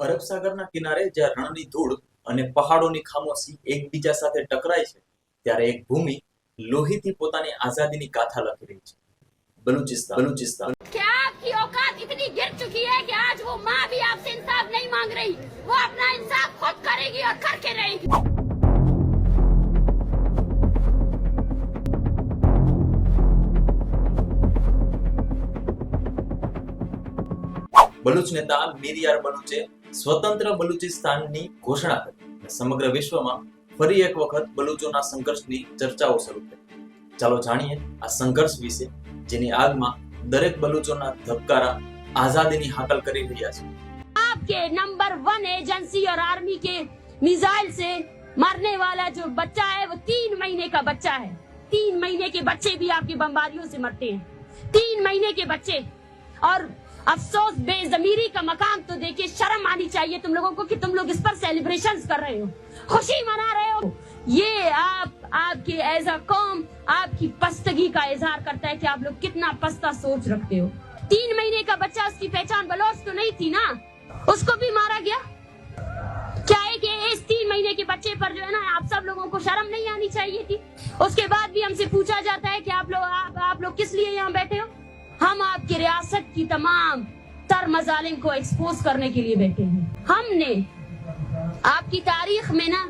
અરબ સાગરના કિનારે જ્યાં રણની ધૂળ અને પહાડોની ખામોશી એકબીજા સાથે ટકરાય છે, ત્યારે એક ભૂમિ લોહીથી પોતાની આઝાદીની ગાથા લખી રહી છે, बलूचिस्तान। क्या आपकी औकात इतनी गिर चुकी है कि आज वो माँ भी आपसे इंसाफ नहीं मांग रही, वो अपना इंसाफ खुद करेगी और करके रहेगी। બલુચ નેતા મીરયાર બલુચે સ્વતંત્ર બલુચિસ્તાનની ઘોષણા કરી। સમગ્ર વિશ્વમાં ફરી એક વખત બલુચોના સંઘર્ષની ચર્ચાઓ શરૂ થઈ। ચાલો જાણીએ આ સંઘર્ષ વિશે, જેની આગમાં દરેક બલુચોના ધબકારા આઝાદીની હાકલ કરી રહ્યા છે। आपके नंबर 1 एजेंसी और आर्मी के मिसाइल से मरने वाला जो बच्चा है वो 3 महीने का बच्चा है। 3 महीने के बच्चे भी आपकी बमबारियों से मरते हैं। 3 महीने के बच्चे। और अफसोस, बेज़मीरी का मकाम तो देखिए, शर्म आनी चाहिए तुम लोगों को कि तुम लोग इस पर सेलिब्रेशंस कर रहे हो, खुशी मना रहे हो। ये आपके एज अ कौम आपकी पस्तगी का इजहार करता है कि आप लोग कितना पस्ता सोच रखते हो। 3 महीने का बच्चा, उसकी पहचान बलोच तो नहीं थी ना, उसको भी मारा गया। क्या है कि इस 3 महीने के बच्चे पर जो है ना, आप सब लोगों को शर्म नहीं आनी चाहिए थी। उसके बाद भी हमसे पूछा जाता है कि आप लोग किस लिए यहाँ बैठे हो। हम आपकी रियासत की तमाम तर मजालिम को एक्सपोज करने के लिए बैठे हैं। हमने आपकी तारीख में ना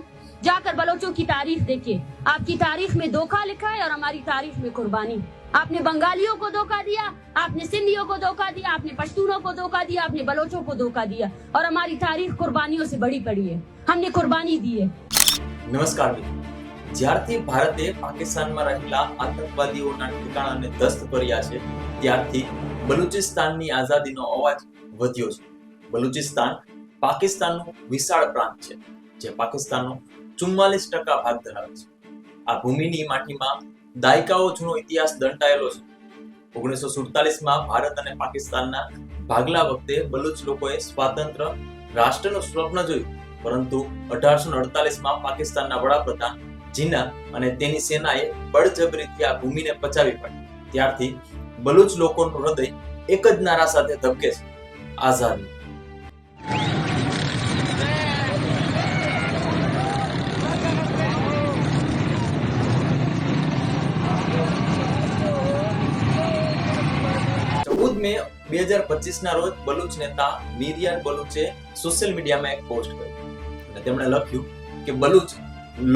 जाकर बलोचों की तारीख देखिए, आपकी तारीख में धोखा लिखा है और हमारी तारीख में कुर्बानी। आपने बंगालियों को धोखा दिया, आपने सिंधियों को धोखा दिया, आपने पश्तूनों को धोखा दिया, आपने बलोचों को धोखा दिया, और हमारी तारीख कुर्बानियों से बड़ी पड़ी है। हमने कुर्बानी दी है। નમસ્કાર મિત્રો, જ્યારથી ભારતે પાકિસ્તાનમાં રહેલા આતંકવાદીઓના ઠેકાણાને ધસ્ત કર્યા છે, ત્યારથી બલુચિસ્તાનની આઝાદીનો અવાજ વધ્યો છે। બલુચિસ્તાન પાકિસ્તાનનું વિશાળ પ્રાંત છે, જે પાકિસ્તાનનો 44% ભાગ ધરાવે છે। આ ભૂમિની માટીમાં દાયકાઓ જૂનો ઇતિહાસ દંટાયેલો છે। 1947માં ભારત અને પાકિસ્તાનના ભાગલા વખતે બલુચ લોકોએ સ્વતંત્ર રાષ્ટ્રનું સ્વપ્ન જોયું, પરંતુ 1848માં પાકિસ્તાનના વડાપ્રધાન જીના અને તેની સેનાએ બળજબરીથી આ ભૂમિને પચાવી પાડી। ત્યારથી બલુચ લોકોનું હૃદય એક જ નારા સાથે ધબકે છે, આઝાદી। મે 2025 ના રોજ બલુચ નેતા મીરયાર બલુચે સોશિયલ મીડિયામાં એક પોસ્ટ કરી અને તેમણે લખ્યું કે બલુચ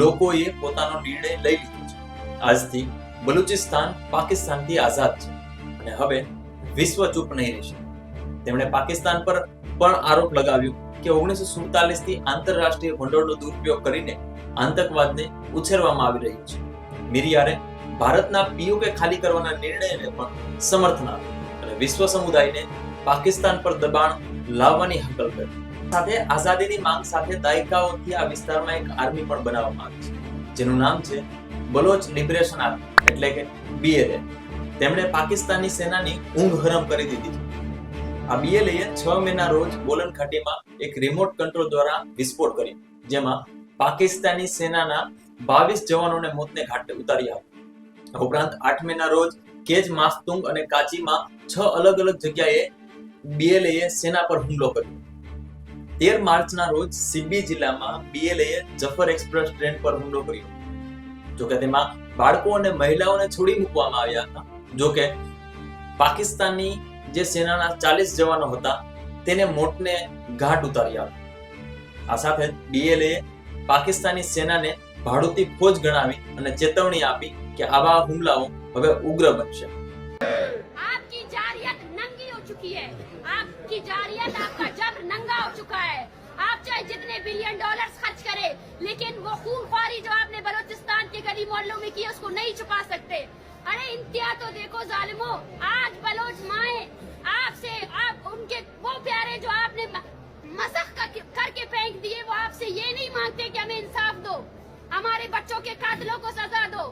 લોકોએ પોતાનો નિર્ણય લઈ લીધો છે। આજથી બલુચિસ્તાન પાકિસ્તાનથી આઝાદ છે અને હવે વિશ્વ ચૂપ નહીં રહેશે। તેમણે પાકિસ્તાન પર પણ આરોપ લગાવ્યો કે 1947 થી આંતરરાષ્ટ્રીય ભંડોળનો દુરુપયોગ કરીને આતંકવાદને ઉછેરવામાં આવી રહ્યું છે। મીરયારે ભારતના પીઓકે ખાલી કરવાના નિર્ણયને પણ સમર્થન આપ્યું અને વિશ્વ સમુદાયને પાકિસ્તાન પર દબાણ લાવવાની હાકલ કરી। સાથે આઝાદીની માંગ સાથે દાયકાઓથી આ વિસ્તારમાં એક આર્મી પણ બનાવવામાં આવી છે, જેનું નામ છે બલોચ લિબરેશન આર્મી, એટલે કે BLA। તેમણે પાકિસ્તાનની સેનાની ઊંઘ હરામ કરી દીધી છે। આ BLA 6 મેના રોજ બોલન ઘાટીમાં એક રિમોટ કંટ્રોલ દ્વારા વિસ્ફોટ કર્યો, જેમાં પાકિસ્તાની સેનાના 22 જવાનોને મોતને ઘાટે ઉતાર્યા હતા। ઉપરાંત 8 મેના રોજ કેજ માસ્તુંગ અને કાચીમાં 6 અલગ અલગ જગ્યાએ BLA સેના પર હુમલો કર્યો। 13 માર્ચના રોજ સિબ્બી જિલ્લામાં BLA જફર એક્સપ્રેસ ટ્રેન પર હુમલો કર્યો। જોકે તેમાં બાળકો અને મહિલાઓને છોડી મૂકવામાં આવ્યા હતા। જોકે પાકિસ્તાનની જે સેનાના 40 જવાનો હતા તેને મોતને ઘાટ ઉતાર્યા હતા। આ સાથે BLA પાકિસ્તાની સેનાને ભાડૂતી ફોજ ગણાવી અને ચેતવણી આપી કે આવા હુમલાઓ હવે ઉગ્ર બનશે। आपकी जारियत नंगी हो चुकी है, आपकी जारियत, आपका जब्र नंगा हो चुका है। आप चाहे जितने बिलियन डॉलर्स खर्च करें, लेकिन वो खूनख्वारी जो आपने बलूचिस्तान के गली मोहल्लों में की, उसको नहीं छुपा सकते। अरे इंतहा तो देखो जालिमों, आज बलोच माए आपसे, आप उनके वो प्यारे जो आपने मसख करके फेंक दिए, वो आपसे ये नहीं मांगते कि हमें इंसाफ दो, हमारे बच्चों के कातिलों को सजा दो।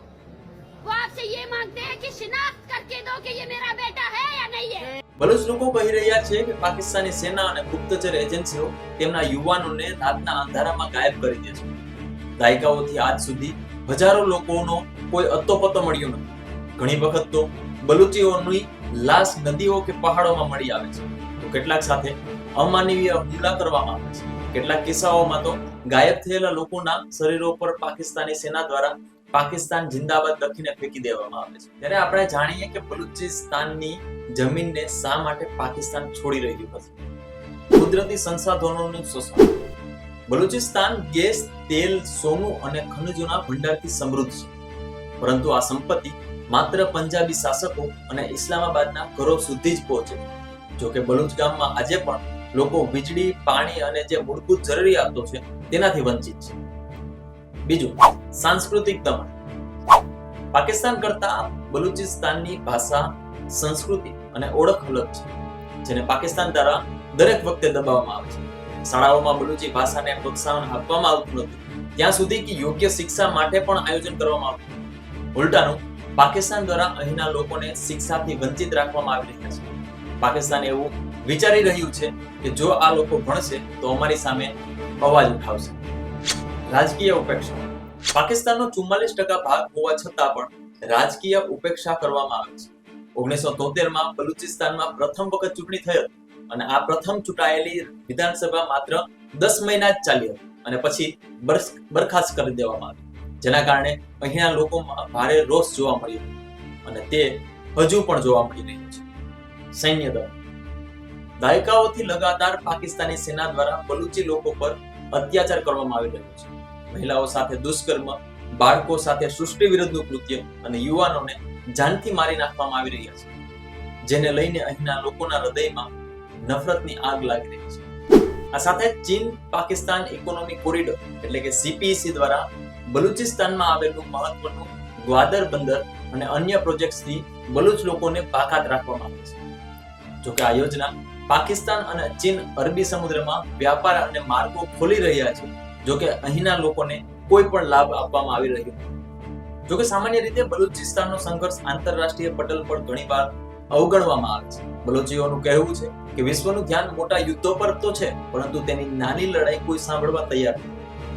वो आपसे ये मांगते हैं कि शिनाख्त करके दो कि ये मेरा बेटा है या नहीं है। બલુચ લોકો કહી રહ્યા છે કે પાકિસ્તાની સેના અને ગુપ્તચર એજન્સીઓ તેમના યુવાનોને રાતના અંધારામાં ગાયબ કરી દે છે। દાયકાઓથી આજ સુધી હજારો લોકોનો કોઈ અતોપતો મળ્યો નથી। ઘણી વખત તો બલુચીઓની લાશ નદીઓ કે પહાડોમાં મળી આવે છે, તો કેટલાક સાથે અમાનવીય હુમલા કરવામાં આવે છે. કેટલાક કિસ્સાઓમાં તો ગાયબ થયેલા લોકોના શરીરો પર પાકિસ્તાની સેના દ્વારા પાકિસ્તાન જિંદાબાદ લખીને ફેંકી દેવામાં આવે છે. ત્યારે આપણે જાણીએ કે બલુચિસ્તાનની જમીનને શા માટે પાકિસ્તાન છોડી રહ્યું હશે. કુદરતી સંસાધનોનું શોષણ. બલુચિસ્તાન ગેસ, તેલ, સોનું અને ખનિજોના ભંડારથી સમૃદ્ધ છે, પરંતુ આ સંપત્તિ માત્ર પંજાબી શાસકો અને ઇસ્લામાબાદના ઘરો સુધી જ પહોંચે છે. જો કે બલુચ ગામમાં આજે પણ લોકો વીજળી, પાણી અને જે મૂળભૂત જરૂરિયાતો છે તેનાથી વંચિત છે. બીજું, સાંસ્કૃતિક દમન. પાકિસ્તાન કરતા બલુચિસ્તાનની ભાષા, સંસ્કૃતિ અને ઓળખ અલગ છે, જેને પાકિસ્તાન દ્વારા દરેક વખતે દબાવવામાં આવે છે. શાળાઓમાં બલુચી ભાષાને પ્રોત્સાહન આપવામાં આવતું નથી, ત્યાં સુધી કે યોગ્ય શિક્ષા માટે પણ આયોજન કરવામાં આવતું. ઉલટાનું પાકિસ્તાન દ્વારા અહીંના લોકોને શિક્ષાથી વંચિત રાખવામાં આવી રહ્યા છે. પાકિસ્તાન એવું વિચારી રહ્યું છે કે જો આ લોકો ભણશે તો અમારી સામે અવાજ ઉઠાવશે. રાજકીય ઉપેક્ષા. પાકિસ્તાનનો 44% ભાગ હોવા છતાં પણ રાજકીય ઉપેક્ષા કરવામાં આવે છે. 1973માં બલુચિસ્તાનમાં પ્રથમ વખત ચૂંટણી થઈ હતી અને આ પ્રથમ ચૂંટાયેલી વિધાનસભા માત્ર 10 મહિના જ ચાલી હતી અને પછી બરખાસ્ત કરી દેવામાં આવી, જેના કારણે અહીંના લોકોમાં ભારે રોષ જોવા મળ્યો અને તે હજુ પણ જોવા મળી રહ્યું છે. સૈન્ય દળ. દાયકાઓથી લગાતાર પાકિસ્તાની સેના દ્વારા બલુચી લોકો પર અત્યાચાર કરવામાં આવી રહ્યો છે. મહિલાઓ સાથે દુષ્કર્મ, બાળકો સાથે સૃષ્ટિ વિરુદ્ધનું કૃત્ય અને યુવાનોને જાનથી મારી નાખવામાં આવી રહ્યા છે, જેને લઈને અહીંના લોકોના હૃદયમાં નફરતની આગ લાગી રહી છે. આ સાથે ચીન પાકિસ્તાન ઇકોનોમિક કોરિડોર એટલે કે CPEC દ્વારા બલુચિસ્તાનમાં આવેલું મહત્વનું ગ્વાદર બંદર અને અન્ય પ્રોજેક્ટ્સથી બલુચ લોકોને બાકાત રાખવામાં આવે છે. જોકે આ યોજના પાકિસ્તાન અને ચીન અરબી સમુદ્રમાં વ્યાપાર અને માર્ગો ખોલી રહ્યા છે, જોકે અહીંના લોકોને કોઈ પણ લાભ આપવામાં આવી રહ્યો નથી. જોકે સામાન્ય રીતે બલુચિસ્તાનનો સંઘર્ષ આંતરરાષ્ટ્રીય પટલ પર ઘણીવાર અવગણવામાં આવે છે. બલુચીઓનું કહેવું છે કે વિશ્વનું ધ્યાન મોટા યુદ્ધો પર તો છે, પરંતુ તેની નાની લડાઈ કોઈ સાંભળવા તૈયાર નથી.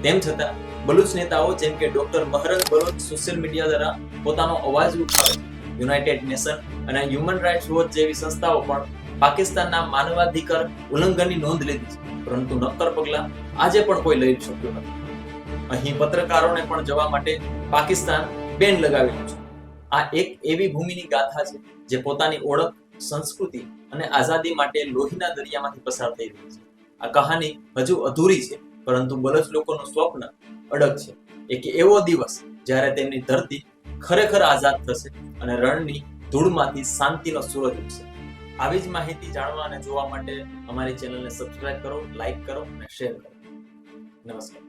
તેમ છતાં બલુચ નેતાઓ જેમ કે ડોક્ટર મહરજ બલોચ સોશિયલ મીડિયા દ્વારા પોતાનો અવાજ ઉઠાવે છે. યુનાઇટેડ નેશન અને હ્યુમન રાઇટ્સ વોચ જેવી સંસ્થાઓ પણ પાકિસ્તાનના માનવાધિકાર ઉલ્લંઘનની નોંધ લીધી છે, પરંતુ નક્કર પગલાં આજે પણ કોઈ લઈ શક્યું નથી. અહીં પત્રકારોને પણ જવા માટે પાકિસ્તાન બેન લગાવેલું છે. આ એક એવી ભૂમિની ગાથા છે જે પોતાની ઓળખ, સંસ્કૃતિ અને આઝાદી માટે લોહીના દરિયામાંથી પસાર થઈ રહી છે. આ કહાની હજુ અધૂરી છે, પરંતુ બલુચ લોકોનું સ્વપ્ન અડગ છે. એક એવો દિવસ જ્યારે તેમની ધરતી ખરેખર આઝાદ થશે અને રણની ધૂળમાંથી શાંતિનો સૂરજ ઉગશે. આવી જ માહિતી જાણવા અને જોવા માટે અમારી ચેનલને સબસ્ક્રાઇબ કરો, લાઈક કરો અને શેર કરો. નમસ્કાર.